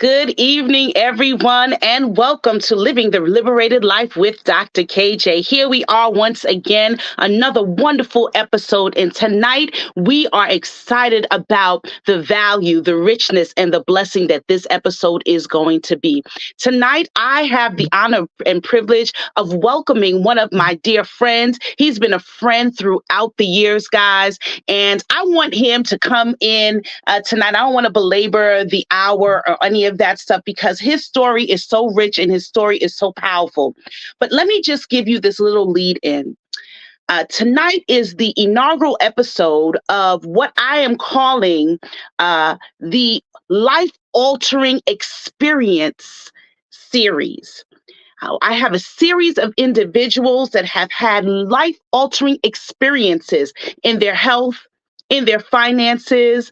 Good evening, everyone, and welcome to Living the Liberated Life with Dr. KJ. Here we are once again, another wonderful episode. And tonight we are excited about the value, the richness, and the blessing that this episode is going to be. Tonight, I have the honor and privilege of welcoming one of my dear friends. He's been a friend throughout the years, guys, and I want him to come in tonight. I don't want to belabor the hour or any of that stuff because his story is so rich and his story is so powerful. But let me just give you this little lead in. Tonight is the inaugural episode of what I am calling the Life Altering Experience series. I have a series of individuals that have had life altering experiences in their health, in their finances,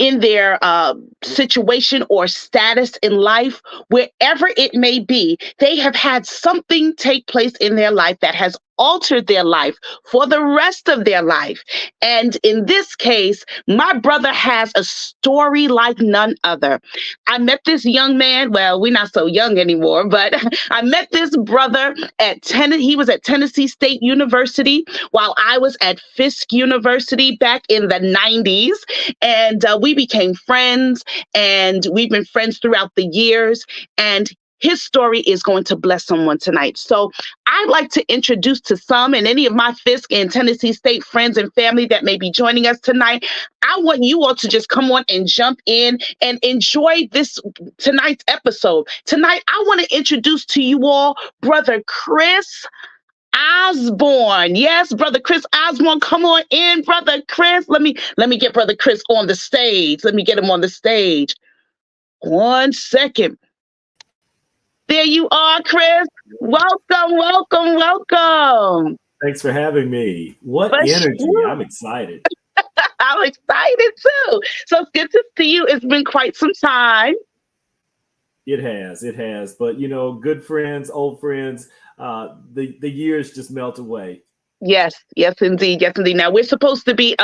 in their situation or status in life, wherever it may be, they have had something take place in their life that has altered their life for the rest of their life. And in this case, my brother has a story like none other. I met this young man, well, we're not so young anymore, but I met this brother he was at Tennessee State University while I was at Fisk University back in the 90s. And we became friends, and we've been friends throughout the years. And his story is going to bless someone tonight. So I'd like to introduce to some and any of my Fisk and Tennessee State friends and family that may be joining us tonight. I want you all to just come on and jump in and enjoy tonight's episode. Tonight, I want to introduce to you all Brother Chris Osborne. Yes, Brother Chris Osborne, come on in, Brother Chris. Let me get Brother Chris on the stage. Let me get him on the stage. 1 second. There you are, Chris. Welcome. Thanks for having me. What energy. Sure. I'm excited. I'm excited too. So it's good to see you. It's been quite some time. It has. But, good friends, old friends, the years just melt away. Yes, indeed. Now we're supposed to be,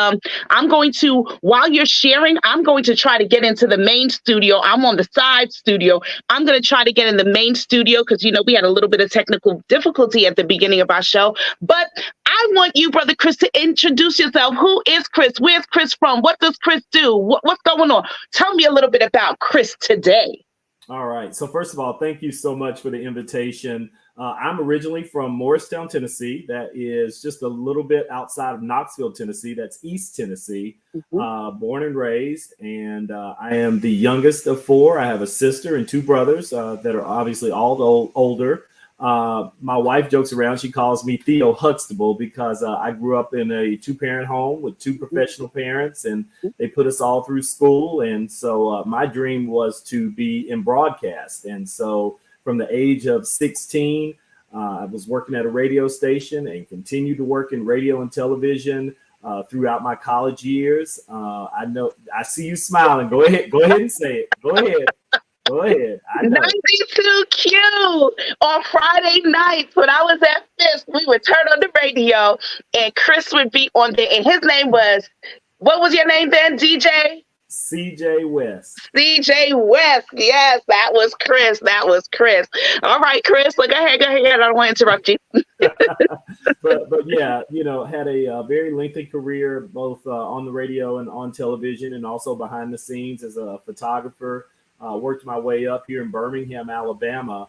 while you're sharing, I'm going to try to get into the main studio. I'm on the side studio. I'm going to try to get in the main studio because, we had a little bit of technical difficulty at the beginning of our show. But I want you, Brother Chris, to introduce yourself. Who is Chris? Where's Chris from? What does Chris do? What's going on? Tell me a little bit about Chris today. All right. So first of all, thank you so much for the invitation. I'm originally from Morristown, Tennessee. That is just a little bit outside of Knoxville, Tennessee. That's East Tennessee. Mm-hmm. Born and raised. And I am the youngest of four. I have a sister and two brothers that are obviously all older. My wife jokes around. She calls me Theo Huxtable because I grew up in a two-parent home with two professional parents, and they put us all through school. And so my dream was to be in broadcast. And so from the age of 16, I was working at a radio station and continued to work in radio and television throughout my college years. I see you smiling. Go ahead and say it. Go ahead. I know. 92 Q on Friday nights when I was at Fisk, we would turn on the radio and Chris would be on there. And his name was, what was your name then, DJ? CJ West. CJ West. Yes, that was Chris. All right, Chris, go ahead. I don't want to interrupt you. but yeah, had a very lengthy career, both on the radio and on television, and also behind the scenes as a photographer. Worked my way up here in Birmingham, Alabama,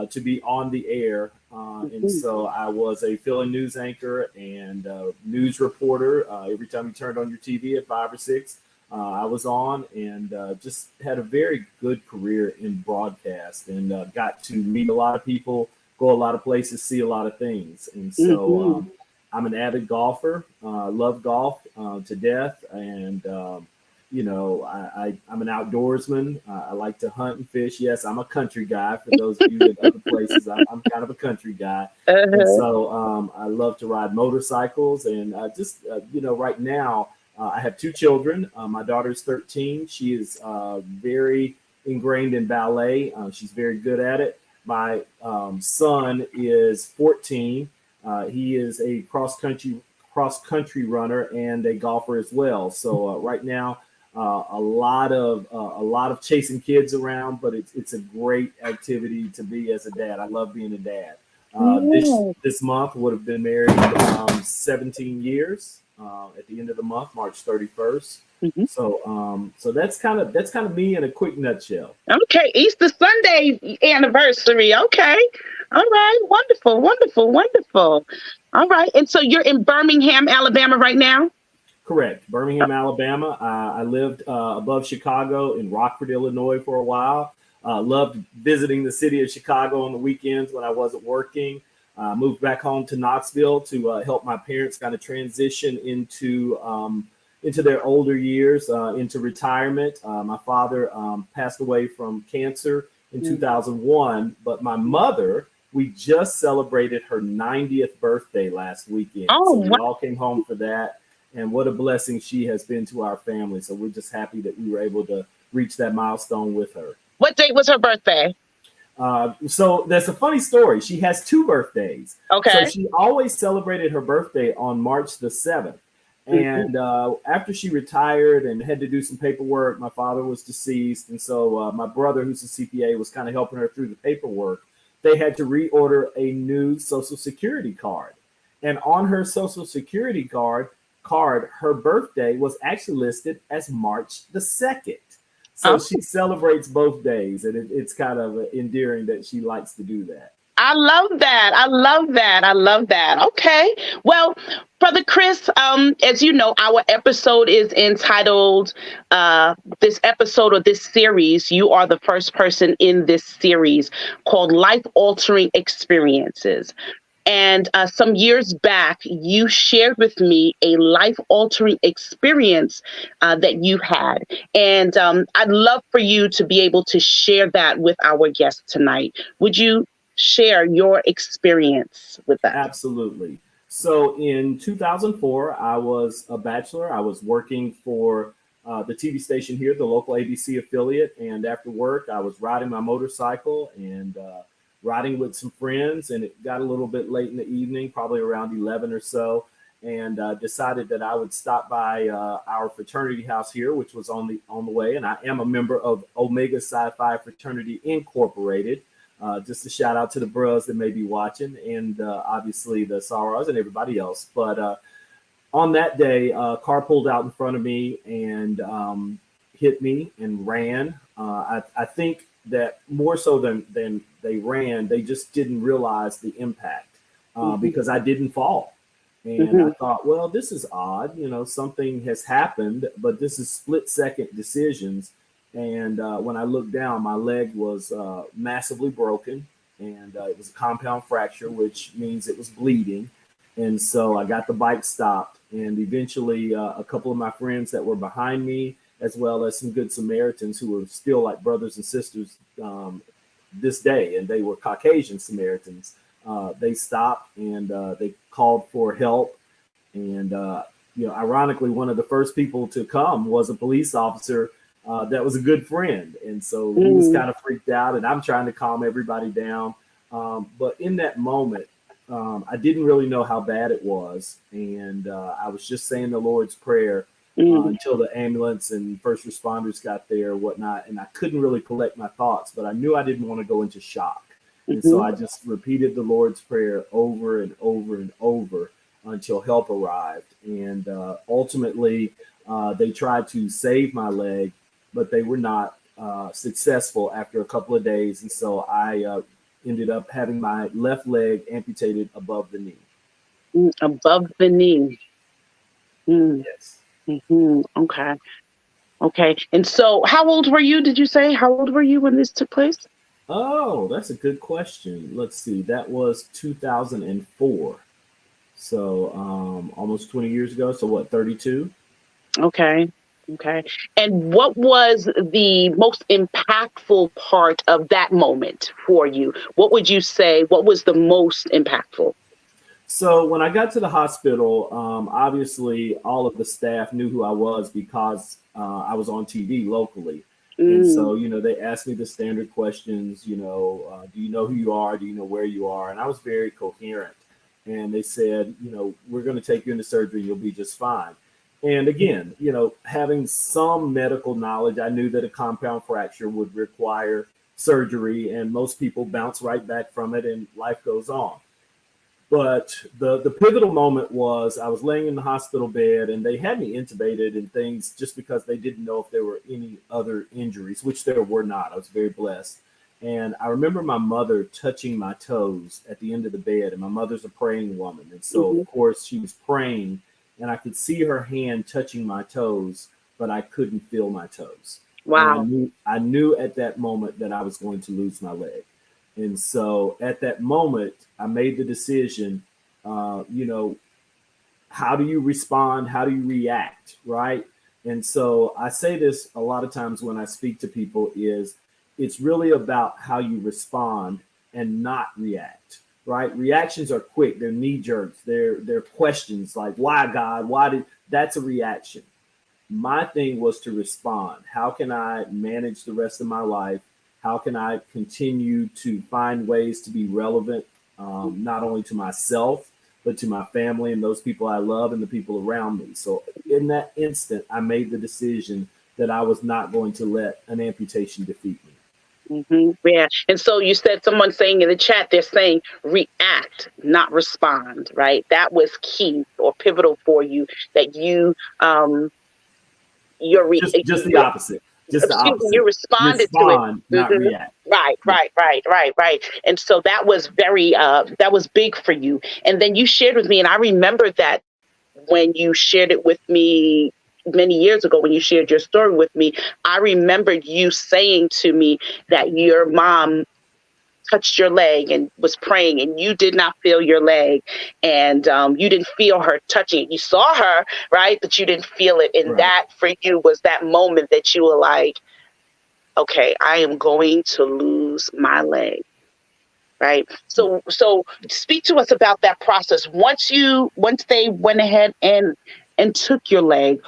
to be on the air. And so I was a fill-in news anchor and news reporter. Every time you turned on your TV at 5 or 6, I was on, and just had a very good career in broadcast, and got to meet a lot of people, go a lot of places, see a lot of things. And so I'm an avid golfer, love golf to death. And I'm an outdoorsman. I like to hunt and fish. Yes, I'm a country guy. For those of you in other places, I'm kind of a country guy. And so I love to ride motorcycles. And right now, I have two children. My daughter's 13. She is very ingrained in ballet. She's very good at it. My son is 14. He is a cross country runner and a golfer as well. So right now, A lot of chasing kids around, but it's a great activity to be as a dad. I love being a dad. Yeah. This month would have been married 17 years at the end of the month, March 31st. Mhm. So that's kind of me in a quick nutshell. Okay, Easter Sunday anniversary. Okay. All right. Wonderful, wonderful, wonderful. All right. And so you're in Birmingham, Alabama right now? Correct. Birmingham, Alabama. I lived above Chicago in Rockford, Illinois for a while. Loved visiting the city of Chicago on the weekends when I wasn't working. Moved back home to Knoxville to help my parents kind of transition into their older years, into retirement. My father passed away from cancer in 2001, but my mother, we just celebrated her 90th birthday last weekend. Oh, So we wow. all came home for that. And what a blessing she has been to our family. So we're just happy that we were able to reach that milestone with her. What date was her birthday? So there's a funny story. She has two birthdays. So Okay. she always celebrated her birthday on March the 7th. And after she retired and had to do some paperwork, my father was deceased. And so my brother, who's a CPA, was kind of helping her through the paperwork. They had to reorder a new Social Security card. And on her Social Security card, her birthday was actually listed as March the 2nd. So Oh, she celebrates both days, and it's kind of endearing that she likes to do that. I love that. I love that. I love that. Okay. Well, Brother Chris, as you know, our episode is entitled, this episode or this series, you are the first person in this series, called Life Altering Experiences. And some years back, you shared with me a life altering experience that you had. And I'd love for you to be able to share that with our guest tonight. Would you share your experience with us? Absolutely. So in 2004, I was a bachelor. I was working for the TV station here, the local ABC affiliate. And after work, I was riding my motorcycle and riding with some friends. And it got a little bit late in the evening, probably around 11 or so. And decided that I would stop by our fraternity house here, which was on the way. And I am a member of Omega Psi Phi Fraternity Incorporated. Just a shout out to the bros that may be watching, and obviously the Saras and everybody else. But on that day, a car pulled out in front of me and hit me and ran. I think that more so than they ran, they just didn't realize the impact because I didn't fall. And I thought, well, this is odd. Something has happened, but this is split second decisions. And when I looked down, my leg was massively broken, and it was a compound fracture, which means it was bleeding. And so I got the bike stopped, and eventually a couple of my friends that were behind me, as well as some good Samaritans who were still like brothers and sisters this day, and they were Caucasian Samaritans. They stopped and they called for help. And ironically, one of the first people to come was a police officer that was a good friend. And so he was kind of freaked out, and I'm trying to calm everybody down. But in that moment, I didn't really know how bad it was. And I was just saying the Lord's Prayer until the ambulance and first responders got there and whatnot. And I couldn't really collect my thoughts, but I knew I didn't want to go into shock. And so I just repeated the Lord's Prayer over and over and over until help arrived. And ultimately, they tried to save my leg, but they were not successful after a couple of days. And so I ended up having my left leg amputated above the knee. Above the knee. Yes. Okay. Okay. And so how old were you? Did you say how old were you when this took place? Oh, that's a good question. Let's see. That was 2004. So almost 20 years ago. So what, 32? Okay. Okay. And what was the most impactful part of that moment for you? What would you say? What was the most impactful? So when I got to the hospital, obviously all of the staff knew who I was because I was on TV locally. And so, they asked me the standard questions, do you know who you are? Do you know where you are? And I was very coherent. And they said, we're going to take you into surgery. You'll be just fine. And again, having some medical knowledge, I knew that a compound fracture would require surgery, and most people bounce right back from it and life goes on. But the pivotal moment was I was laying in the hospital bed and they had me intubated and things just because they didn't know if there were any other injuries, which there were not. I was very blessed. And I remember my mother touching my toes at the end of the bed, and my mother's a praying woman. And so, of course, she was praying and I could see her hand touching my toes, but I couldn't feel my toes. Wow. And I knew at that moment that I was going to lose my leg. And so at that moment, I made the decision, how do you respond? How do you react? Right. And so I say this a lot of times when I speak to people is it's really about how you respond and not react. Right. Reactions are quick. They're knee jerks. They're questions like, why, God? That's a reaction. My thing was to respond. How can I manage the rest of my life? How can I continue to find ways to be relevant, not only to myself, but to my family and those people I love and the people around me? So in that instant, I made the decision that I was not going to let an amputation defeat me. Yeah. And so you said, someone saying in the chat, they're saying react, not respond, right? That was key or pivotal for you, that you, just the opposite. Just the opposite. You responded to it. Not react. Right. And so that was that was big for you. And then you shared with me, and I remember that when you shared it with me many years ago, when you shared your story with me, I remembered you saying to me that your mom touched your leg and was praying, and you did not feel your leg, and you didn't feel her touching it. You saw her, right, but you didn't feel it. And that for you was that moment that you were like, okay, I am going to lose my leg. Right. So speak to us about that process. Once they went ahead and took your leg,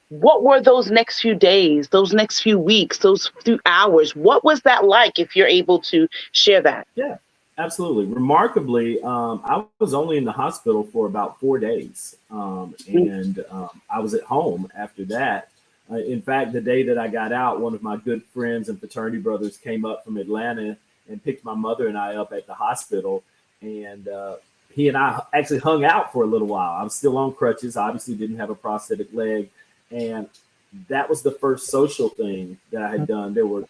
what were those next few days, those next few weeks, those few hours? What was that like, if you're able to share that? Yeah, absolutely. Remarkably, I was only in the hospital for about 4 days. And I was at home after that. In fact, the day that I got out, one of my good friends and fraternity brothers came up from Atlanta and picked my mother and I up at the hospital. And he and I actually hung out for a little while. I was still on crutches, obviously didn't have a prosthetic leg. And that was the first social thing that I had done. There were,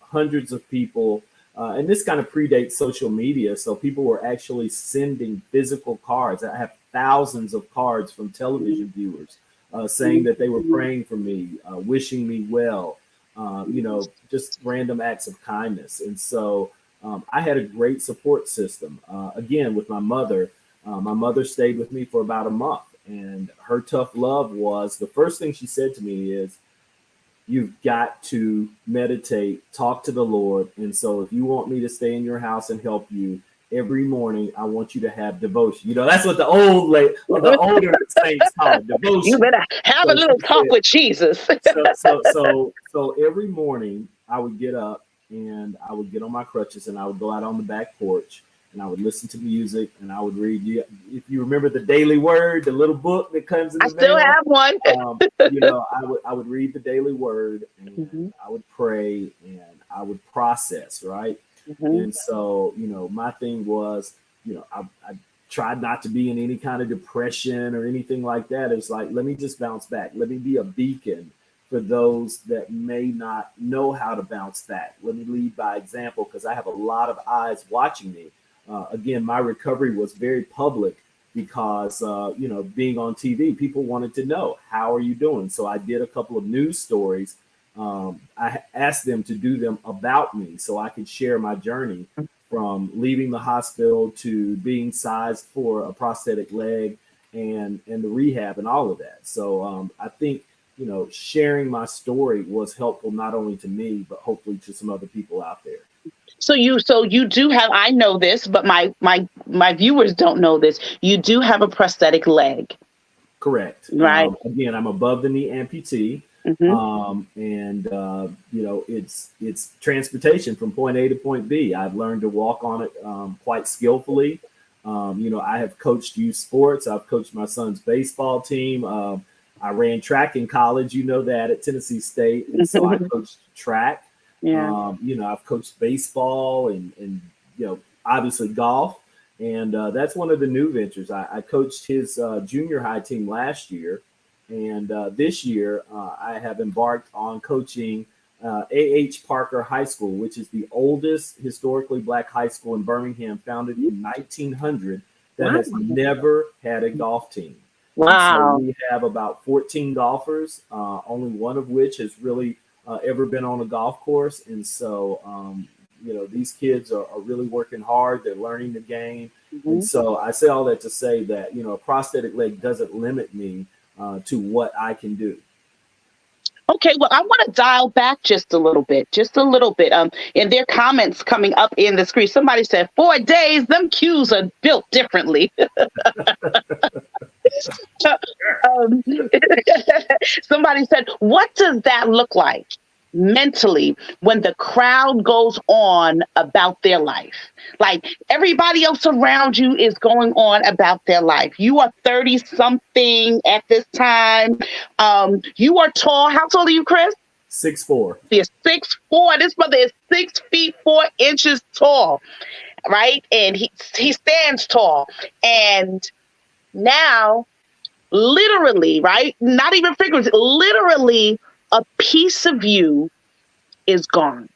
hundreds of people, and this kind of predates social media. So people were actually sending physical cards. I have thousands of cards from television viewers saying that they were praying for me, wishing me well, just random acts of kindness. And so I had a great support system. Again, with my mother stayed with me for about a month. And her tough love was, the first thing she said to me is, you've got to meditate, talk to the Lord. And so if you want me to stay in your house and help you, every morning I want you to have devotion. That's what the older saints call it, devotion. You better have a little talk with Jesus. So every morning I would get up and I would get on my crutches and I would go out on the back porch. And I would listen to music and I would read. If you remember the Daily Word, the little book that comes in the mail. I still have one. I would read the Daily Word and I would pray and I would process, right? And so, my thing was, I tried not to be in any kind of depression or anything like that. It's like, let me just bounce back. Let me be a beacon for those that may not know how to bounce back. Let me lead by example, because I have a lot of eyes watching me. Again, my recovery was very public because, being on TV, people wanted to know, how are you doing? So I did a couple of news stories. I asked them to do them about me so I could share my journey from leaving the hospital to being sized for a prosthetic leg and the rehab and all of that. So I think, sharing my story was helpful not only to me, but hopefully to some other people out there. So you do have, I know this, but my viewers don't know this. You do have a prosthetic leg. Correct. Right. Again, I'm above the knee amputee. It's transportation from point A to point B. I've learned to walk on it quite skillfully. I have coached youth sports. I've coached my son's baseball team. I ran track in college, you know that, at Tennessee State. And so I coached track. Yeah. I've coached baseball and obviously golf. And that's one of the new ventures. I coached his junior high team last year. And this year, I have embarked on coaching A.H. Parker High School, which is the oldest historically Black high school in Birmingham, founded in 1900, that has never had a golf team. Wow. So we have about 14 golfers, only one of which has really ever been on a golf course. And so, these kids are really working hard. They're learning the game. And so I say all that to say that, a prosthetic leg doesn't limit me to what I can do. Okay, well, I want to dial back just a little bit. In their comments coming up in the screen, somebody said 4 days, them cues are built differently. Somebody said, what does that look like mentally when the crowd goes on about their life? Like everybody else around you is going on about their life. You are 30 something at this time. You are tall. How tall are you, Chris? 6'4". He's 6'4". This brother is 6 feet 4 inches tall, right? And he stands tall. And now, literally, right? Not even figuratively, literally, a piece of you is gone.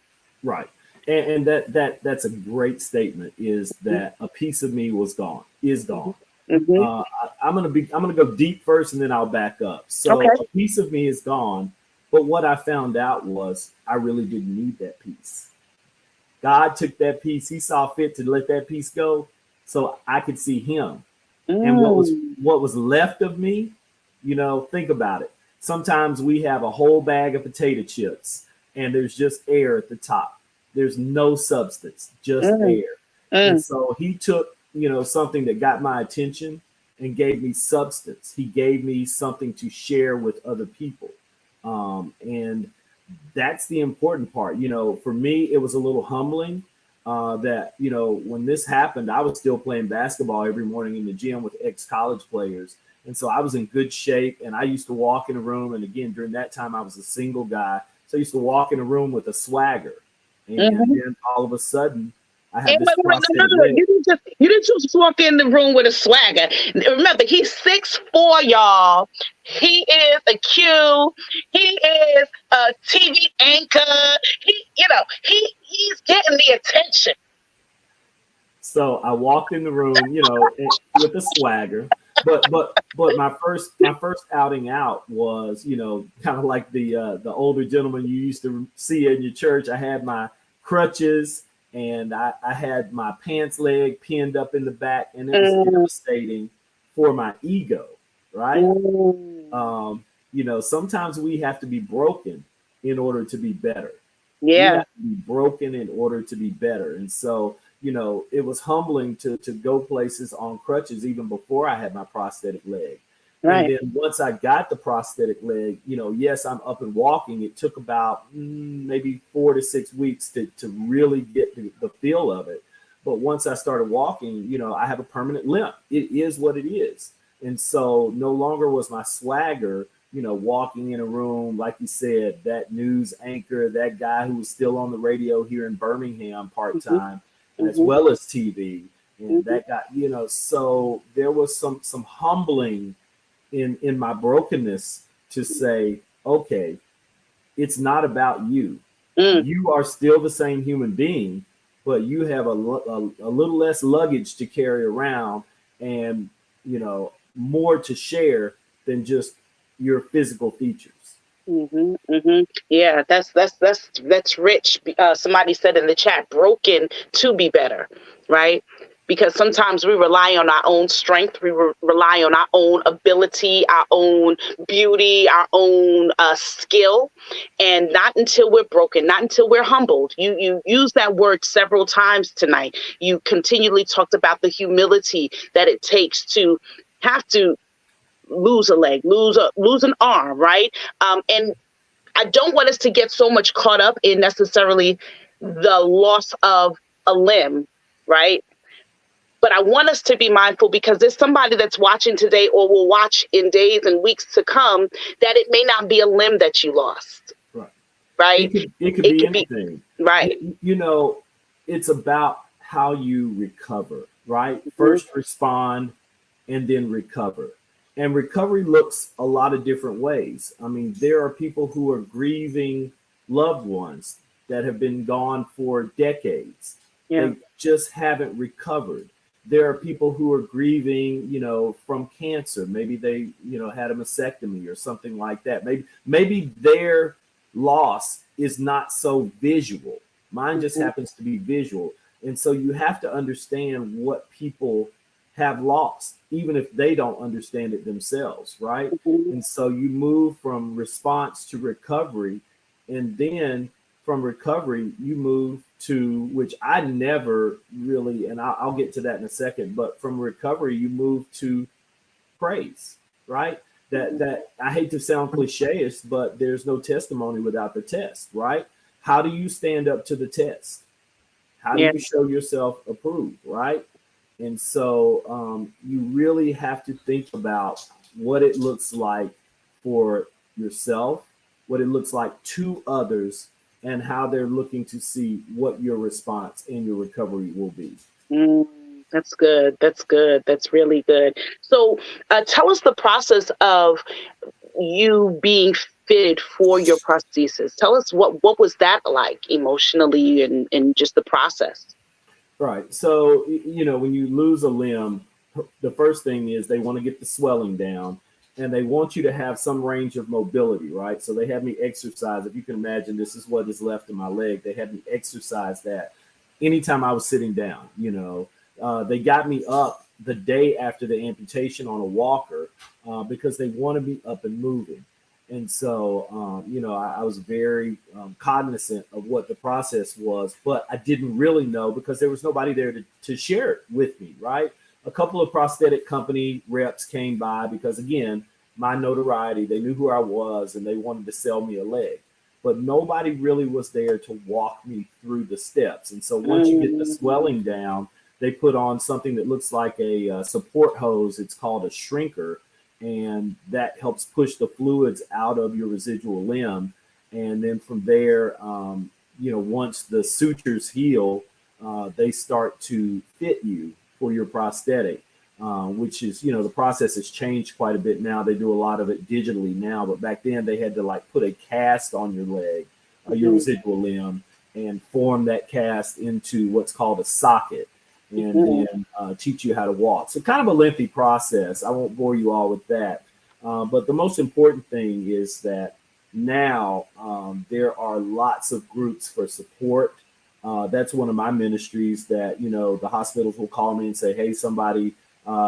Right. And that's a great statement, is that a piece of me is gone. I'm gonna go deep first and then I'll back up. So a piece of me is gone, but what I found out was I really didn't need that piece. God took that piece, he saw fit to let that piece go so I could see him. And what was left of me, think about it. Sometimes we have a whole bag of potato chips and there's just air at the top. There's no substance, just air. And so he took, something that got my attention and gave me substance. He gave me something to share with other people. And that's the important part. For me, it was a little humbling that, when this happened, I was still playing basketball every morning in the gym with ex-college players. And so I was in good shape, and I used to walk in a room. And again, during that time, I was a single guy. So I used to walk in a room with a swagger. And then all of a sudden, I had this prosthetic leg. You didn't just walk in the room with a swagger. Remember, he's 6'4", y'all. He is a Q. He is a TV anchor. He's getting the attention. So I walked in the room, with a swagger. But my first outing out was, kind of like the older gentleman you used to see in your church. I had my crutches and I had my pants leg pinned up in the back, and it was devastating for my ego, right? Sometimes we have to be broken in order to be better. Yeah. We have to be broken in order to be better. And so, it was humbling to go places on crutches even before I had my prosthetic leg. Right. And then once I got the prosthetic leg, yes, I'm up and walking. It took about maybe 4 to 6 weeks to really get the feel of it. But once I started walking, I have a permanent limp. It is what it is. And so no longer was my swagger, walking in a room, like you said, that news anchor, that guy who was still on the radio here in Birmingham part-time, as well as TV. And that guy, so there was some humbling in my brokenness to say, okay, it's not about you. You are still the same human being, but you have a little less luggage to carry around and, more to share than just your physical features. Yeah, that's rich. Somebody said in the chat, broken to be better, right? Because sometimes we rely on our own strength, we rely on our own ability, our own beauty, our own skill, and not until we're broken, not until we're humbled. You use that word several times tonight. You continually talked about the humility that it takes to have to lose a leg, lose an arm, right? And I don't want us to get so much caught up in necessarily the loss of a limb, right? But I want us to be mindful because there's somebody that's watching today or will watch in days and weeks to come that it may not be a limb that you lost. Right. Right. It could be anything. Right. You know, it's about how you recover, right? First respond and then recover. And recovery looks a lot of different ways. I mean, there are people who are grieving loved ones that have been gone for decades. Yeah. They just haven't recovered. There are people who are grieving, you know, from cancer. Maybe they, you know, had a mastectomy or something like that. Maybe their loss is not so visual. Mine just happens to be visual. And so you have to understand what people have lost, even if they don't understand it themselves, right? And so you move from response to recovery, and then from recovery, you move to, which I never really, and I'll get to that in a second, but from recovery, you move to praise, right? That I hate to sound cliche-ish, but there's no testimony without the test, right? How do you stand up to the test? How do you show yourself approved, right? And so you really have to think about what it looks like for yourself, what it looks like to others, and how they're looking to see what your response and your recovery will be. That's good. That's good. That's really good. So tell us the process of you being fitted for your prosthesis. Tell us what was that like emotionally and just the process. Right. So, you know, when you lose a limb, the first thing is they want to get the swelling down, and they want you to have some range of mobility, right? So they have me exercise. If you can imagine, this is what is left of my leg. They had me exercise that anytime I was sitting down. You know, they got me up the day after the amputation on a walker because they want to be up and moving. And so, you know, I was very cognizant of what the process was, but I didn't really know because there was nobody there to share it with me, right? A couple of prosthetic company reps came by because, again, my notoriety, they knew who I was and they wanted to sell me a leg. But nobody really was there to walk me through the steps. And so once you get the swelling down, they put on something that looks like a support hose. It's called a shrinker. And that helps push the fluids out of your residual limb. And then from there, you know, once the sutures heal, they start to fit you for your prosthetic, which is, you know, the process has changed quite a bit now. They do a lot of it digitally now, but back then they had to like put a cast on your leg, your residual limb, and form that cast into what's called a socket. And then teach you how to walk. So kind of a lengthy process. I won't bore you all with that. But the most important thing is that now there are lots of groups for support. That's one of my ministries that, you know, the hospitals will call me and say, hey, somebody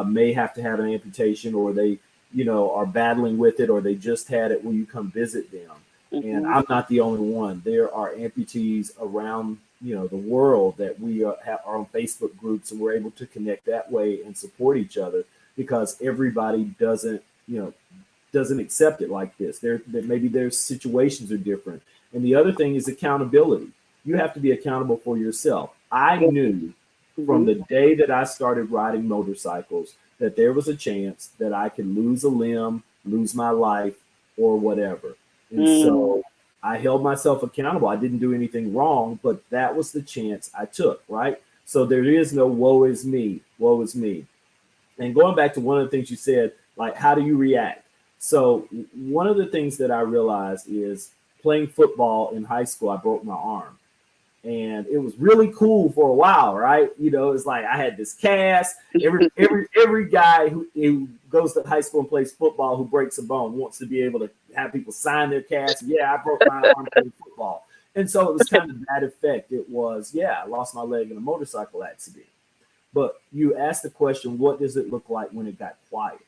may have to have an amputation, or they, you know, are battling with it, or they just had it. Will you come visit them? And I'm not the only one. There are amputees around, you know, the world that we are on Facebook groups, and we're able to connect that way and support each other because everybody doesn't accept it like this. Maybe their situations are different. And the other thing is accountability. You have to be accountable for yourself. I knew from the day that I started riding motorcycles that there was a chance that I could lose a limb, lose my life, or whatever. And so I held myself accountable. I didn't do anything wrong, but that was the chance I took, right? So there is no woe is me, woe is me. And going back to one of the things you said, like, how do you react? So one of the things that I realized is playing football in high school, I broke my arm. And it was really cool for a while, right? You know, it's like I had this cast. Every guy who goes to high school and plays football who breaks a bone wants to be able to have people sign their cast. Yeah, I broke my arm playing football. And so it was kind of that effect. It was, yeah, I lost my leg in a motorcycle accident. But you asked the question, what does it look like when it got quiet?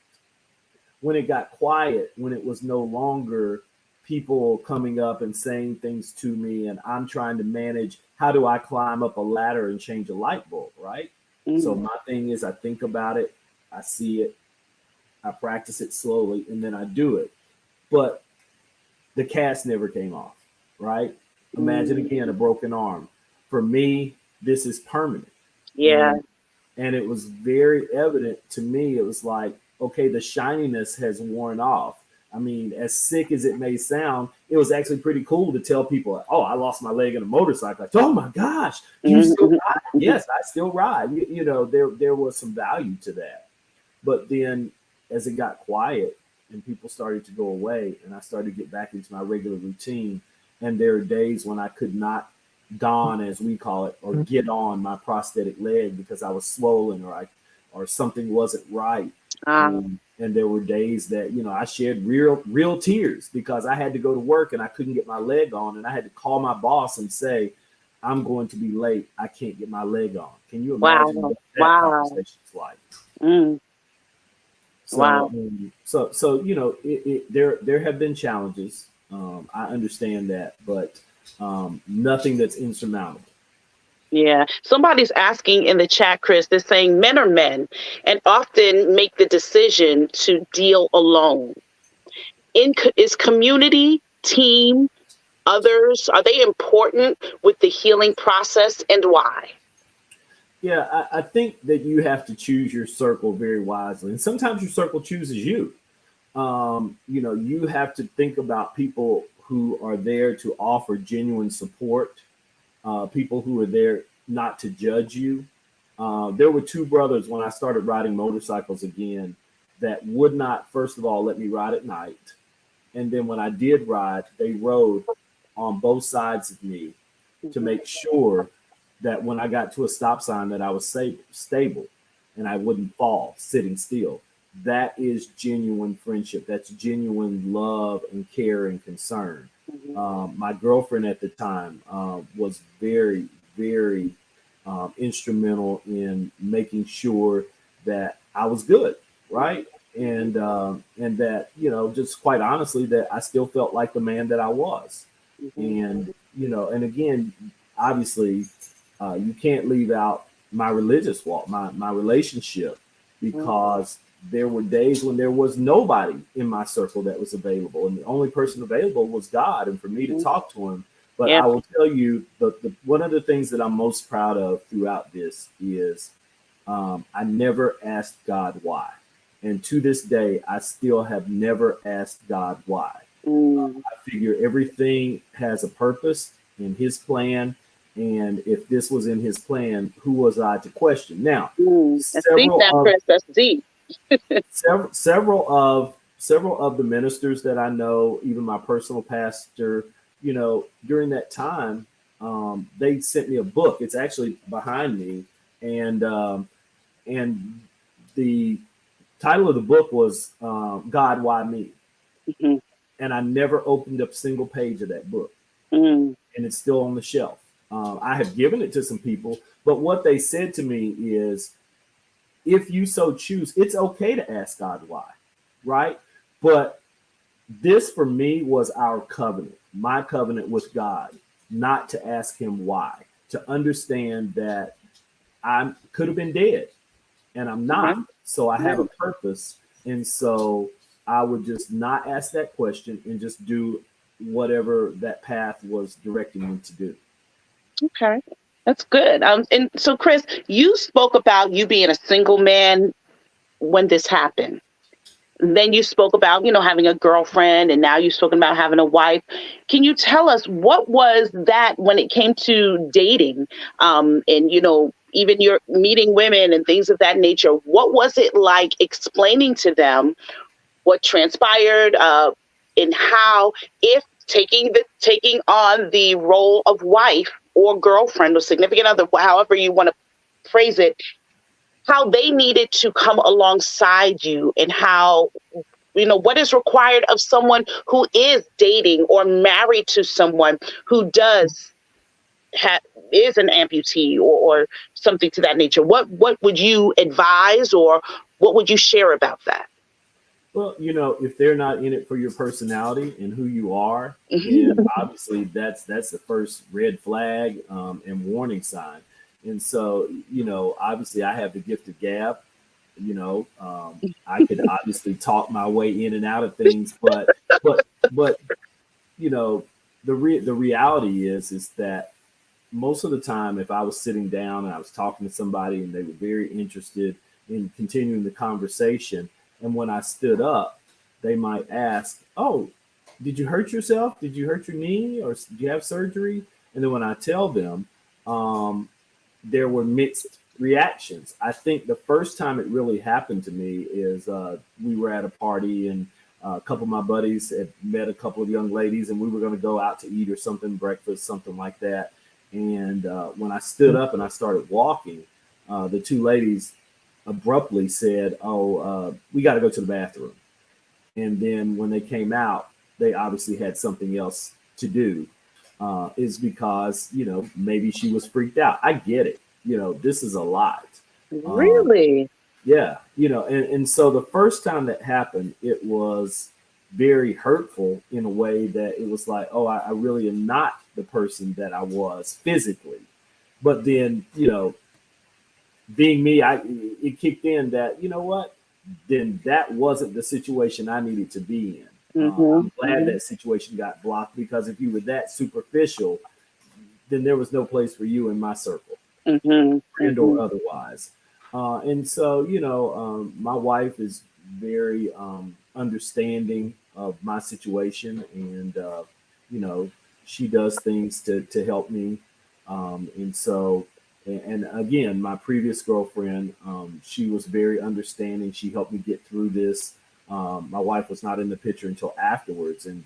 When it got quiet, when it was no longer people coming up and saying things to me, and I'm trying to manage, how do I climb up a ladder and change a light bulb, right? So my thing is, I think about it, I see it, I practice it slowly, and then I do it. But the cast never came off, right? Imagine again a broken arm. For me, this is permanent. Yeah. And And it was very evident to me. It was like, okay, the shininess has worn off. I mean, as sick as it may sound, it was actually pretty cool to tell people, oh, I lost my leg in a motorcycle. Like, oh my gosh, do you still ride? Yes, I still ride. There was some value to that. But then as it got quiet and people started to go away and I started to get back into my regular routine, and there are days when I could not don, as we call it, or get on my prosthetic leg because I was swollen or something wasn't right. And there were days that, I shed real tears because I had to go to work and I couldn't get my leg on, and I had to call my boss and say, I'm going to be late. I can't get my leg on. Can you imagine what that conversation's like? There have been challenges. I understand that, but nothing that's insurmountable. Yeah. Somebody's asking in the chat, Chris, they're saying men are men and often make the decision to deal alone. Is community, team, others, are they important with the healing process, and why? Yeah, I think that you have to choose your circle very wisely. And sometimes your circle chooses you. You have to think about people who are there to offer genuine support, people who are there not to judge you. There were two brothers when I started riding motorcycles again that would not, first of all, let me ride at night. And then when I did ride, they rode on both sides of me to make sure that when I got to a stop sign that I was stable and I wouldn't fall sitting still. That is genuine friendship. That's genuine love and care and concern. My girlfriend at the time was very, very instrumental in making sure that I was good, right? And that, just quite honestly, that I still felt like the man that I was. And, and again, obviously, you can't leave out my religious walk, my relationship, because there were days when there was nobody in my circle that was available, and the only person available was God, and for me to talk to him. But I will tell you, the one of the things that I'm most proud of throughout this is I never asked God why. And to this day, I still have never asked God why. I figure everything has a purpose in his plan. And if this was in his plan, who was I to question? Now, that's deep. several of the ministers that I know, even my personal pastor, during that time, they sent me a book. It's actually behind me, and the title of the book was God, Why Me? And I never opened up a single page of that book, and it's still on the shelf. I have given it to some people, but what they said to me is, if you so choose, it's okay to ask God why, right? But this for me was our covenant, my covenant with God, not to ask him why, to understand that I could have been dead and I'm not. So I have a purpose. And so I would just not ask that question and just do whatever that path was directing me to do. Okay, that's good. And so, Chris, you spoke about you being a single man when this happened. Then you spoke about, having a girlfriend, and now you've spoken about having a wife. Can you tell us what was that when it came to dating, and, even your meeting women and things of that nature? What was it like explaining to them what transpired, and how, if taking on the role of wife or girlfriend or significant other, however you want to phrase it, how they needed to come alongside you, and how, what is required of someone who is dating or married to someone who is an amputee or something to that nature. What would you advise, or what would you share about that? Well, if they're not in it for your personality and who you are, then obviously that's the first red flag and warning sign. And so, obviously I have the gift of gab. I could obviously talk my way in and out of things, but the reality is that most of the time, if I was sitting down and I was talking to somebody and they were very interested in continuing the conversation, and when I stood up, they might ask, "Oh, did you hurt yourself? Did you hurt your knee, or did you have surgery?" And then when I tell them, um, there were mixed reactions. I think the first time it really happened to me is we were at a party, and a couple of my buddies had met a couple of young ladies, and we were going to go out to eat or something, breakfast, something like that. And when I stood up and I started walking, the two ladies abruptly said, "Oh, we got to go to the bathroom." And then when they came out, they obviously had something else to do. Is because, maybe she was freaked out. I get it. This is a lot. Really? Yeah. And so the first time that happened, it was very hurtful in a way that it was like, oh, I really am not the person that I was physically. But then, being me, it kicked in that, you know what, then that wasn't the situation I needed to be in. I'm glad that situation got blocked, because if you were that superficial, then there was no place for you in my circle, friend or otherwise. And so, my wife is very understanding of my situation, and she does things to help me. And so, and again, my previous girlfriend, she was very understanding. She helped me get through this. My wife was not in the picture until afterwards, and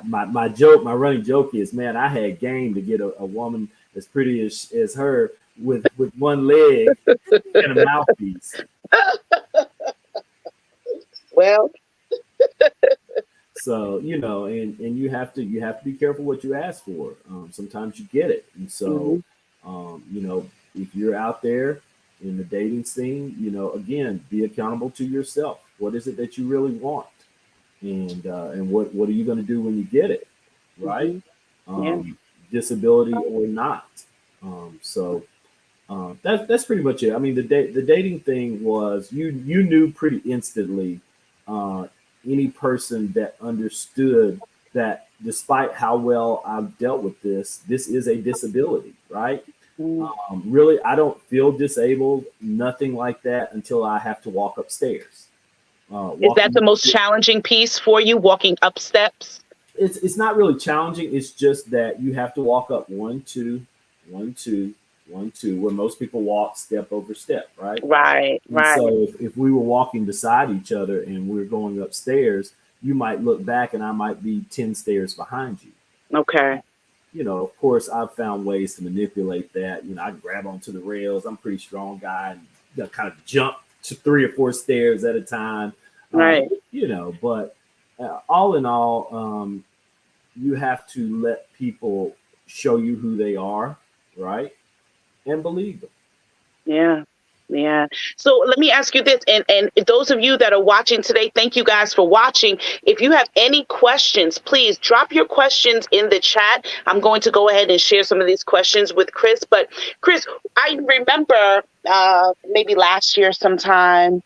my running joke is, man, I had game to get a woman as pretty as her with one leg and a mouthpiece. Well, so and you have to be careful what you ask for. Sometimes you get it, and so if you're out there in the dating scene, again, be accountable to yourself. What is it that you really want, and what are you going to do when you get it, right? Disability or not. That's pretty much it. I mean, the dating thing was, you knew pretty instantly, any person that understood that despite how well I've dealt with this is a disability, right? Really, I don't feel disabled, nothing like that, until I have to walk upstairs. Is that the most challenging piece for you, walking up steps? It's not really challenging. It's just that you have to walk up 1, 2, 1, 2, 1, 2, where most people walk step over step, right? Right. So if we were walking beside each other and we're going upstairs, you might look back and I might be 10 stairs behind you. Okay. Of course, I've found ways to manipulate that. I grab onto the rails. I'm a pretty strong guy, and kind of jump to 3 or 4 stairs at a time. Right. But all in all, you have to let people show you who they are, right? And believe them. Yeah. So let me ask you this, and those of you that are watching today, thank you guys for watching. If you have any questions, please drop your questions in the chat. I'm going to go ahead and share some of these questions with Chris. But Chris, I remember maybe last year sometime,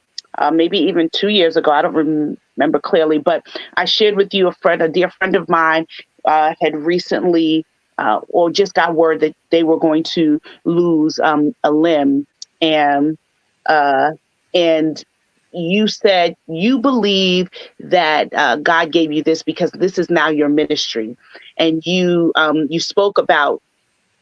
maybe even 2 years ago, I don't remember clearly, but I shared with you a dear friend of mine had recently or just got word that they were going to lose a limb. And you said you believe that God gave you this because this is now your ministry, and you spoke about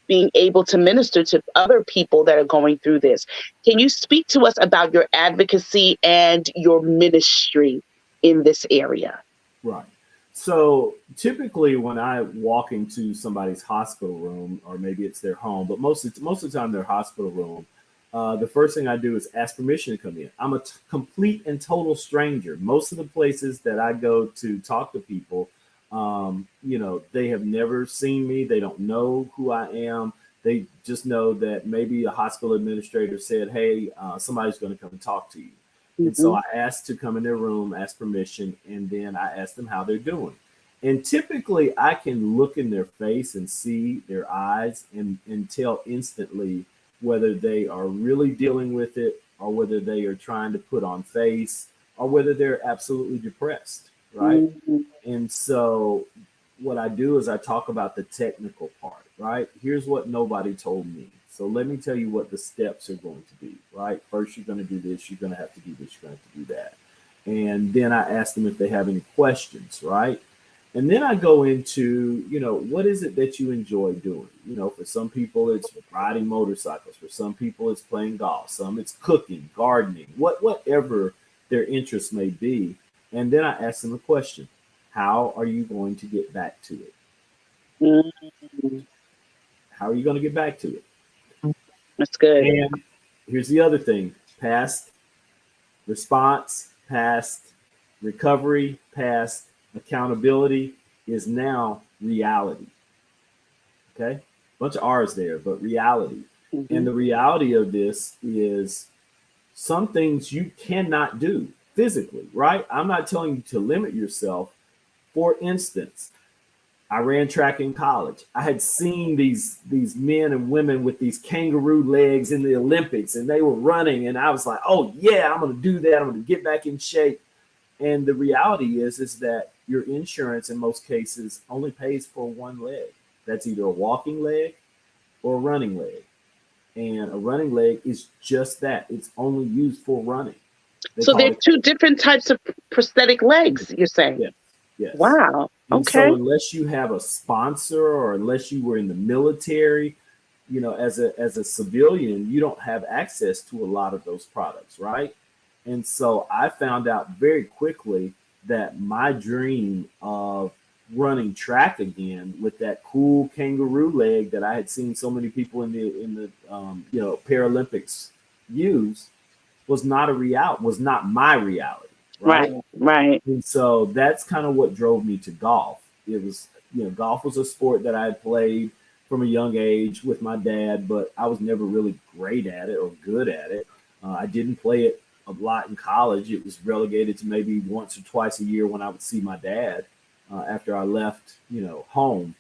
being able to minister to other people that are going through this. Can you speak to us about your advocacy and your ministry in this area? Right. So typically when I walk into somebody's hospital room, or maybe it's their home, but most of the time their hospital room, the first thing I do is ask permission to come in. I'm a complete and total stranger. Most of the places that I go to talk to people, they have never seen me. They don't know who I am. They just know that maybe a hospital administrator said, hey, somebody's going to come and talk to you. And so I ask to come in their room, ask permission, and then I ask them how they're doing. And typically I can look in their face and see their eyes and tell instantly whether they are really dealing with it, or whether they are trying to put on face, or whether they're absolutely depressed, right? And so what I do is I talk about the technical part, right? Here's what nobody told me. So let me tell you what the steps are going to be, right? First, you're going to do this, you're going to have to do this, you're going to have to do that. And then I ask them if they have any questions, right? And then I go into, what is it that you enjoy doing? For some people, it's riding motorcycles. For some people, it's playing golf. Some it's cooking, gardening, whatever their interest may be. And then I ask them a question. How are you going to get back to it? Mm, How are you going to get back to it? that's good. And here's the other thing: past response, past recovery, past accountability is now reality. Okay? Bunch of R's there, but reality. Mm-hmm. And the reality of this is some things you cannot do physically, right? I'm not telling you to limit yourself. For instance, I ran track in college. I had seen these men and women with these kangaroo legs in the Olympics, and they were running, and I was like, oh yeah, I'm going to do that. I'm going to get back in shape. And the reality is that your insurance in most cases only pays for one leg. That's either a walking leg or a running leg. And a running leg is just that. It's only used for running. So there's two different types of prosthetic legs, you're saying? Yes. Yes. Wow. And okay. So unless you have a sponsor or unless you were in the military, as a civilian, you don't have access to a lot of those products, right? And so I found out very quickly that my dream of running track again with that cool kangaroo leg that I had seen so many people in the Paralympics use was not my reality. Right. And so that's kind of what drove me to golf. It was, golf was a sport that I had played from a young age with my dad, but I was never really great at it or good at it. I didn't play it a lot in college. It was relegated to maybe once or twice a year when I would see my dad after I left, home.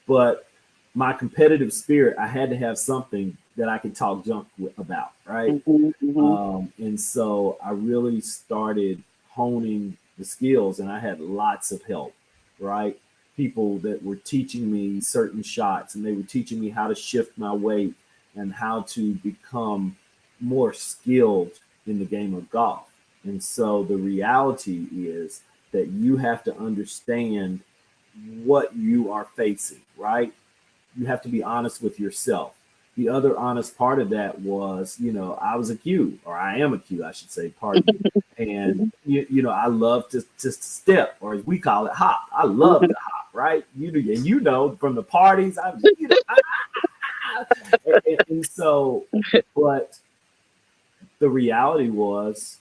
But my competitive spirit, I had to have something that I could talk junk about, right? And so I really started honing the skills, and I had lots of help, right? People that were teaching me certain shots, and they were teaching me how to shift my weight and how to become more skilled in the game of golf. And so the reality is that you have to understand what you are facing, right? You have to be honest with yourself. The other honest part of that was, I was a Q, or I am a Q, I should say, pardon me. And, I love to step, or as we call it, hop. I love to hop, right? From the parties, and so, but the reality was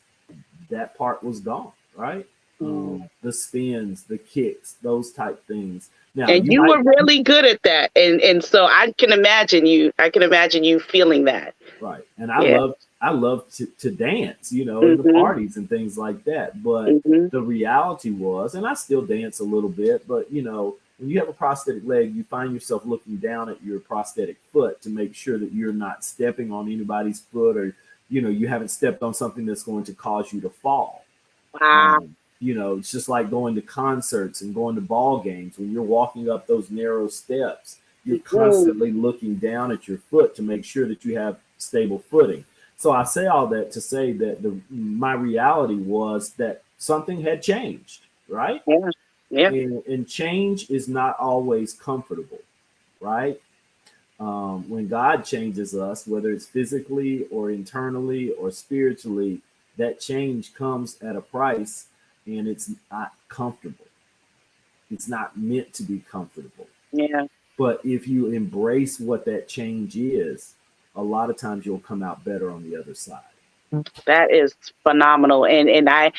that part was gone, right? The spins, the kicks, those type things. Now, and you were really good at that, and so I can imagine you feeling that. Right, and I love to dance, in the parties and things like that. But the reality was, and I still dance a little bit, but when you have a prosthetic leg, you find yourself looking down at your prosthetic foot to make sure that you're not stepping on anybody's foot, or you haven't stepped on something that's going to cause you to fall. Wow. It's just like going to concerts and going to ball games. When you're walking up those narrow steps, you're constantly looking down at your foot to make sure that you have stable footing. So I say all that to say that my reality was that something had changed, right? Yeah. And change is not always comfortable, right? When God changes us, whether it's physically or internally or spiritually, that change comes at a price. And it's not comfortable. It's not meant to be comfortable. Yeah. But if you embrace what that change is, a lot of times you'll come out better on the other side. That is phenomenal. And I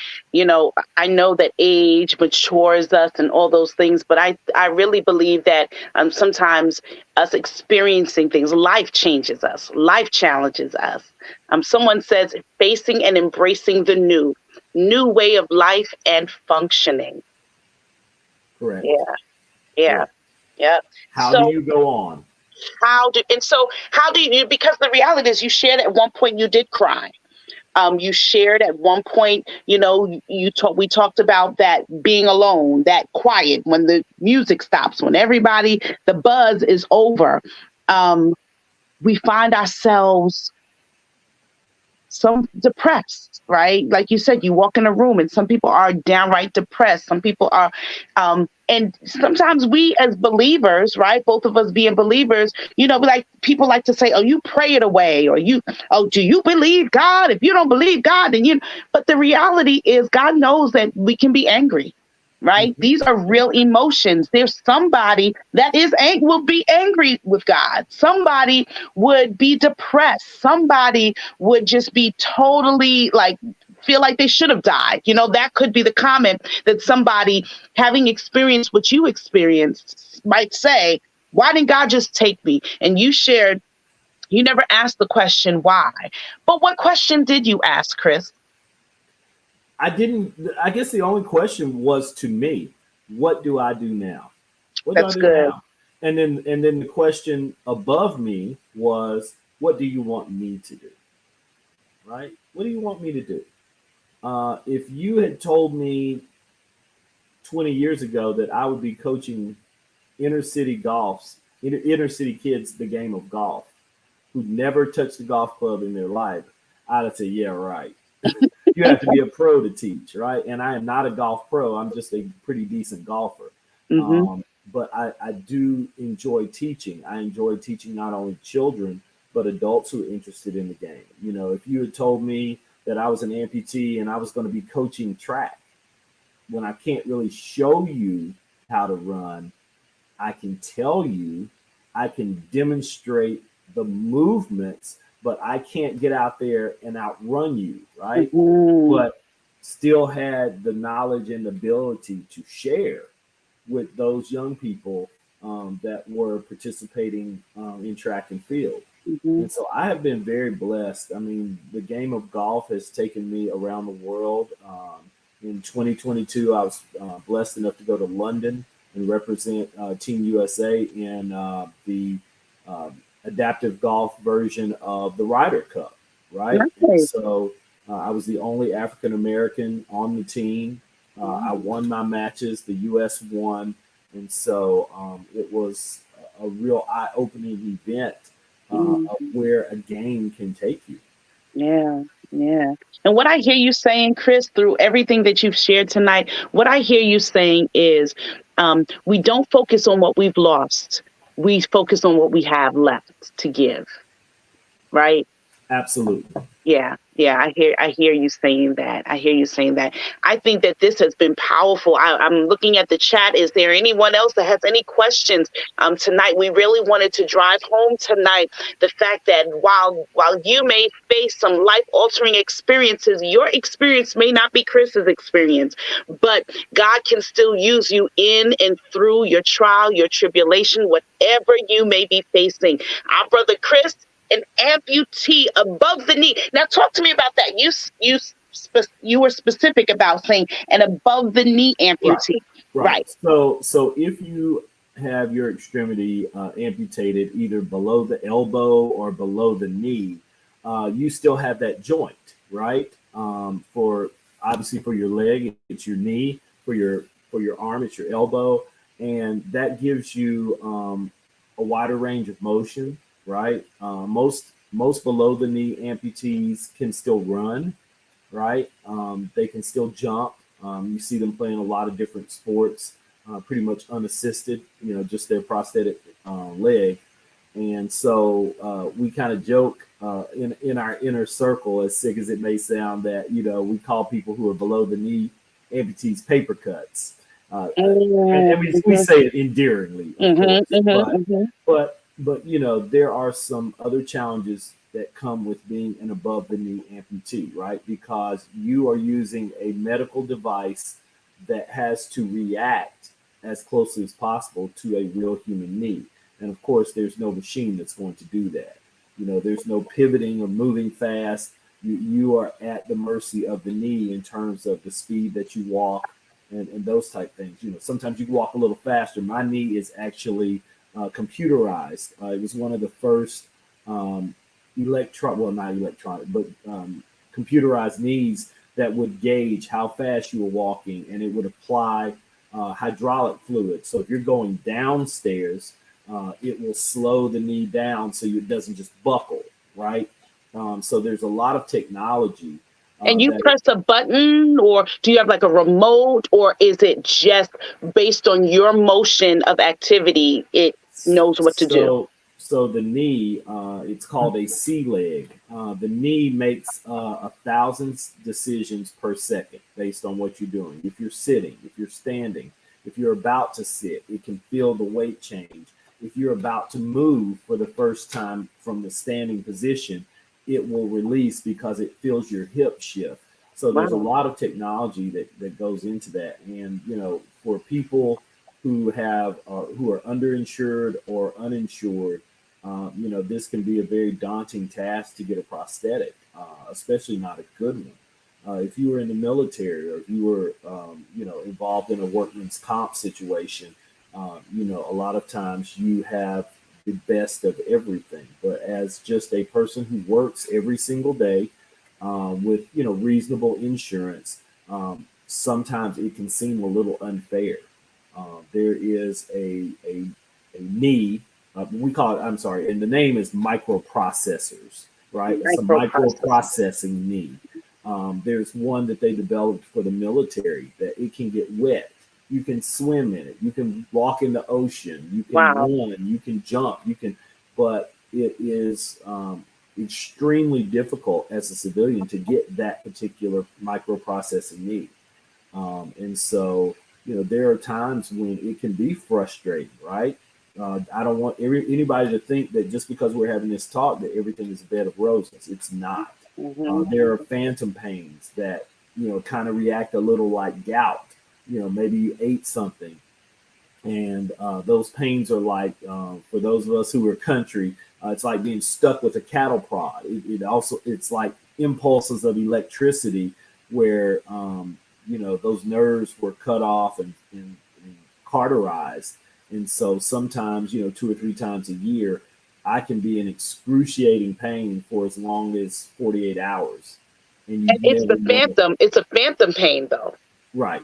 know that age matures us and all those things, but I really believe that sometimes us experiencing things, life changes us, life challenges us. Someone says facing and embracing the new way of life and functioning. Correct. Yeah. How do you go on? How do you, because the reality is you shared at one point you did cry. You shared at one point, we talked about that being alone, that quiet when the music stops, when the buzz is over. We find ourselves some depressed, right? Like you said, you walk in a room and some people are downright depressed. Some people are, and sometimes we as believers, right? Both of us being believers, people like to say, oh, you pray it away, or do you believe God? If you don't believe God, but the reality is God knows that we can be angry. Right? These are real emotions. There's somebody that will be angry with God. Somebody would be depressed. Somebody would just be totally feel like they should have died. That could be the comment that somebody having experienced what you experienced might say, why didn't God just take me? And you shared, you never asked the question why. But what question did you ask, Chris? I didn't. I guess the only question was to me, what do I do now? What do I That's do good. now? And then the question above me was, what do you want me to do? Right? What do you want me to do? If you had told me 20 years ago that I would be coaching inner city kids the game of golf who'd never touched a golf club in their life, I'd have said, yeah, right. You have to be a pro to teach, right? And I am not a golf pro. I'm just a pretty decent golfer. But I do enjoy teaching. I enjoy teaching not only children, but adults who are interested in the game. If you had told me that I was an amputee and I was going to be coaching track, when I can't really show you how to run, I can tell you, I can demonstrate the movements, but I can't get out there and outrun you, right? But still had the knowledge and ability to share with those young people that were participating in track and field. And so I have been very blessed. I mean, the game of golf has taken me around the world. In 2022, I was blessed enough to go to London and represent Team USA in the adaptive golf version of the Ryder Cup, right? And so I was the only African American on the team. I won my matches. The U.S. won. And so it was a real eye-opening event of where a game can take you. Yeah, yeah. And what I hear you saying, Chris, through everything that you've shared tonight, what I hear you saying is we don't focus on what we've lost. We focus on what we have left to give. Right? Absolutely. Yeah. I hear you saying that. I think that this has been powerful. I'm looking at the chat. Is there anyone else that has any questions tonight? We really wanted to drive home tonight the fact that while you may face some life-altering experiences, your experience may not be Chris's experience, but God can still use you in and through your trial, your tribulation, whatever you may be facing. Our brother Chris, an amputee above the knee. Now, talk to me about that. You were specific about saying an above the knee amputee. Right. So if you have your extremity amputated either below the elbow or below the knee, you still have that joint, right? For your leg, it's your knee. For your arm, it's your elbow, and that gives you a wider range of motion. Right. Most below the knee amputees can still run. Right. They can still jump. You see them playing a lot of different sports, pretty much unassisted, just their prosthetic leg. And so we kind of joke in our inner circle, as sick as it may sound, that, we call people who are below the knee amputees paper cuts. And we say it endearingly, of course. But there are some other challenges that come with being an above the knee amputee, right? Because you are using a medical device that has to react as closely as possible to a real human knee. And of course, there's no machine that's going to do that. There's no pivoting or moving fast. You are at the mercy of the knee in terms of the speed that you walk and those type things. Sometimes you can walk a little faster. My knee is actually computerized. It was one of the first not electronic, but computerized knees that would gauge how fast you were walking, and it would apply hydraulic fluid. So if you're going downstairs, it will slow the knee down so it doesn't just buckle, right? So there's a lot of technology. And you press a button, or do you have like a remote, or is it just based on your motion of activity? It knows what to do. So the knee, it's called a C leg. The knee makes 1,000 decisions per second based on what you're doing. If you're sitting, if you're standing, if you're about to sit, it can feel the weight change. If you're about to move for the first time from the standing position, it will release because it feels your hip shift. So there's a lot of technology that goes into that. And, you know, for people who have who are underinsured or uninsured, you know, this can be a very daunting task to get a prosthetic, especially not a good one. If you were in the military, or if you were, you know, involved in a workman's comp situation, you know, a lot of times you have the best of everything. But as just a person who works every single day with, you know, reasonable insurance, sometimes it can seem a little unfair. There is a knee, we call it, I'm sorry, and the name is microprocessors, right? It's a microprocessing knee. There's one that they developed for the military that it can get wet. You can swim in it. You can walk in the ocean. You can run. You can jump. You can, but it is extremely difficult as a civilian to get that particular microprocessing need. And so, you know, there are times when it can be frustrating, right? I don't want anybody to think that just because we're having this talk that everything is a bed of roses. It's not. There are phantom pains that, you know, kind of react a little like gout. You know, maybe you ate something, and those pains are like, for those of us who are country, it's like being stuck with a cattle prod. It's like impulses of electricity where, you know, those nerves were cut off and cauterized. And so sometimes, you know, 2 or 3 times a year, I can be in excruciating pain for as long as 48 hours. And it's the phantom. It's a phantom pain, though. Right.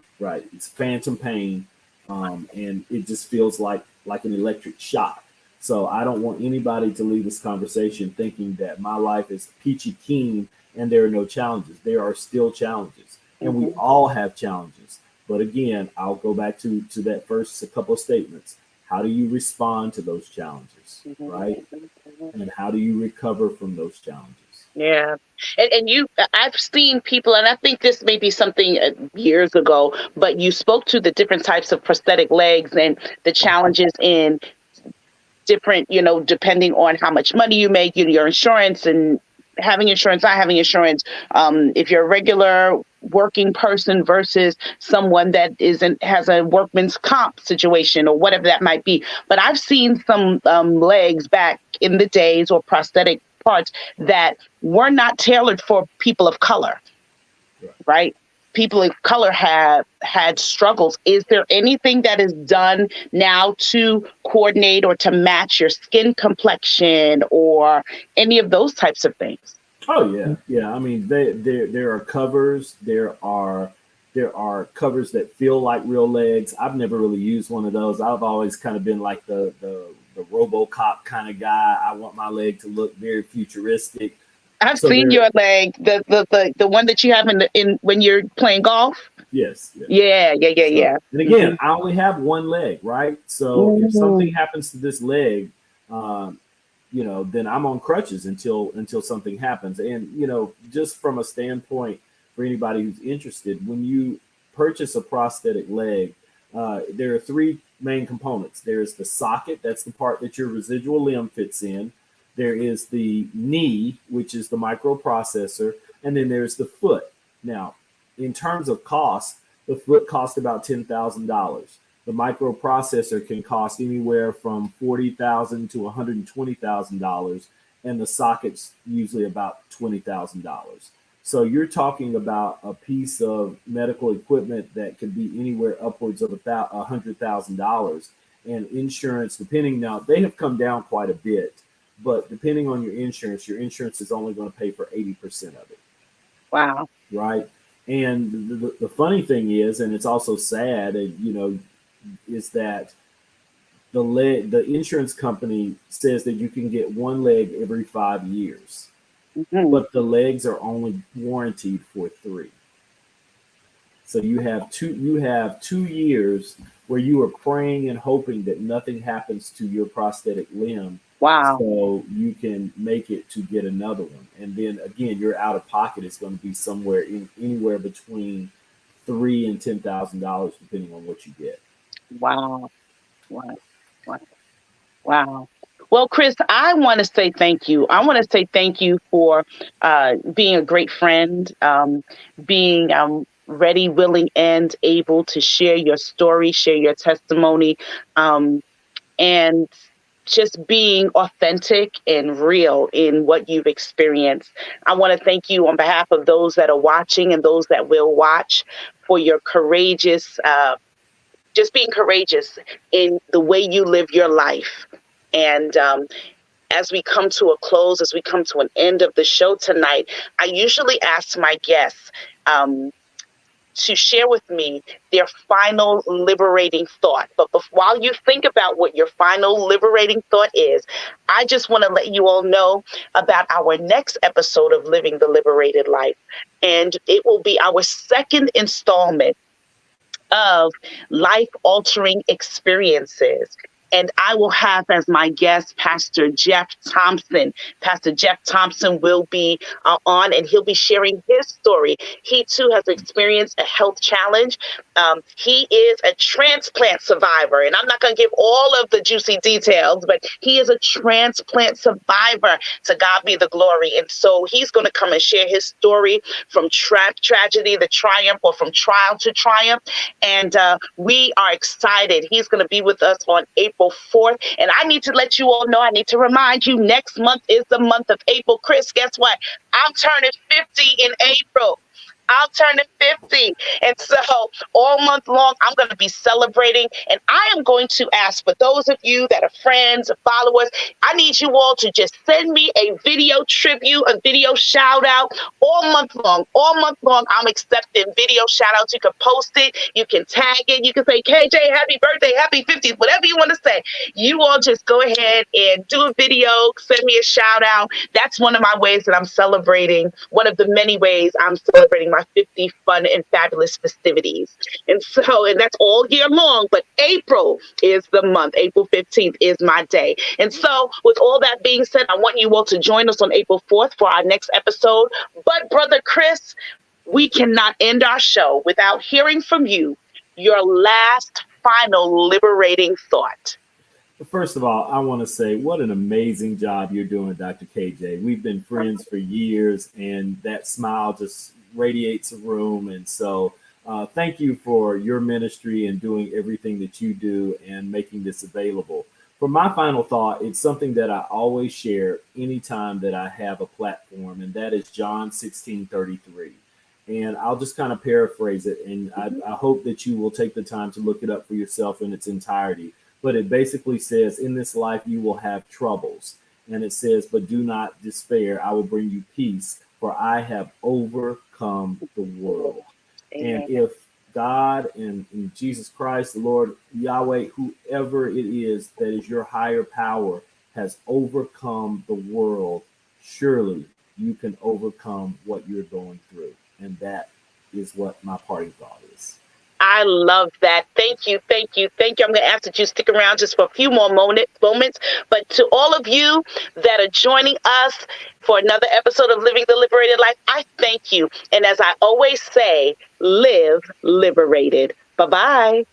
It's phantom pain, and it just feels like an electric shock. So I don't want anybody to leave this conversation thinking that my life is peachy keen and there are no challenges. There are still challenges, and we all have challenges. But again, I'll go back to that first couple of statements. How do you respond to those challenges, right? And how do you recover from those challenges? Yeah. And I've seen people, and I think this may be something years ago, but you spoke to the different types of prosthetic legs and the challenges in different, you know, depending on how much money you make, you know, your insurance and having insurance, not having insurance. If you're a regular working person versus someone that has a workman's comp situation or whatever that might be. But I've seen some legs back in the days, or prosthetic parts that were not tailored for people of color, right? People of color have had struggles. Is there anything that is done now to coordinate or to match your skin complexion or any of those types of things? Oh yeah. I mean, there are covers. There are covers that feel like real legs. I've never really used one of those. I've always kind of been like the RoboCop kind of guy. I want my leg to look very futuristic. I've seen your leg, the one that you have in when you're playing golf. Yes. Yeah. And again, I only have one leg, right? So if something happens to this leg, you know, then I'm on crutches until something happens. And, you know, just from a standpoint for anybody who's interested, when you purchase a prosthetic leg, there are 3 main components. There's the socket, that's the part that your residual limb fits in. There is the knee, which is the microprocessor, and then there's the foot. Now, in terms of cost, the foot costs about $10,000. The microprocessor can cost anywhere from $40,000 to $120,000, and the socket's usually about $20,000. So you're talking about a piece of medical equipment that could be anywhere upwards of $100,000. And insurance, depending, now they have come down quite a bit, but depending on your insurance is only going to pay for 80% of it. Wow. right? And the funny thing is, and it's also sad, is that the insurance company says that you can get one leg every 5 years, Hmm. but the legs are only warranted for 3. So you have 2 years where you are praying and hoping that nothing happens to your prosthetic limb, Wow. so you can make it to get another one. And then again, your out of pocket is going to be anywhere between $3,000 and $10,000, depending on what you get. Wow. Wow. Wow. Wow. Well, Chris, I want to say thank you. I want to say thank you for being a great friend, being ready, willing, and able to share your story, share your testimony, um, and just being authentic and real in what you've experienced. I want to thank you on behalf of those that are watching and those that will watch for your courageous just being courageous in the way you live your life. And as we come to a close, as we come to an end of the show tonight, I usually ask my guests to share with me their final liberating thought. But while you think about what your final liberating thought is, I just want to let you all know about our next episode of Living the Liberated Life. And it will be our second installment of life altering experiences. And I will have as my guest Pastor Jeff Thompson. Pastor Jeff Thompson will be on, and he'll be sharing his story. He too has experienced a health challenge. He is a transplant survivor, and I'm not going to give all of the juicy details, but he is a transplant survivor. To God be the glory. And so he's going to come and share his story from tragedy to triumph, or from trial to triumph. And we are excited. He's going to be with us on April 4th. And I need to let you all know, I need to remind you, next month is the month of April. Chris, guess what? I'm turning 50 in April. I'm turning 50. And so all month long, I'm going to be celebrating. And I am going to ask for those of you that are friends or followers, I need you all to just send me a video tribute, a video shout out all month long. All month long, I'm accepting video shout outs. You can post it. You can tag it. You can say, KJ, happy birthday, happy 50th, whatever you want to say. You all just go ahead and do a video, send me a shout out. That's one of my ways that I'm celebrating, one of the many ways I'm celebrating my 50 fun and fabulous festivities. And that's all year long, but April is the month. April 15th is my day. And so with all that being said, I want you all to join us on April 4th for our next episode. But Brother Chris, we cannot end our show without hearing from you your last final liberating thought. First of all, I want to say what an amazing job you're doing, Dr. KJ. We've been friends for years, and that smile just radiates a room. And so thank you for your ministry and doing everything that you do and making this available. For my final thought, it's something that I always share anytime that I have a platform, and that is John 16:33. And I'll just kind of paraphrase it, and I hope that you will take the time to look it up for yourself in its entirety. But it basically says, in this life, you will have troubles. And it says, but do not despair. I will bring you peace, for I have overcome the world. Amen. And if God and Jesus Christ, the Lord, Yahweh, whoever it is that is your higher power, has overcome the world, surely you can overcome what you're going through. And that is what my parting thought is. I love that. Thank you, thank you, thank you. I'm going to ask that you stick around just for a few more moments. But to all of you that are joining us for another episode of Living the Liberated Life, I thank you. And as I always say, live liberated. Bye-bye.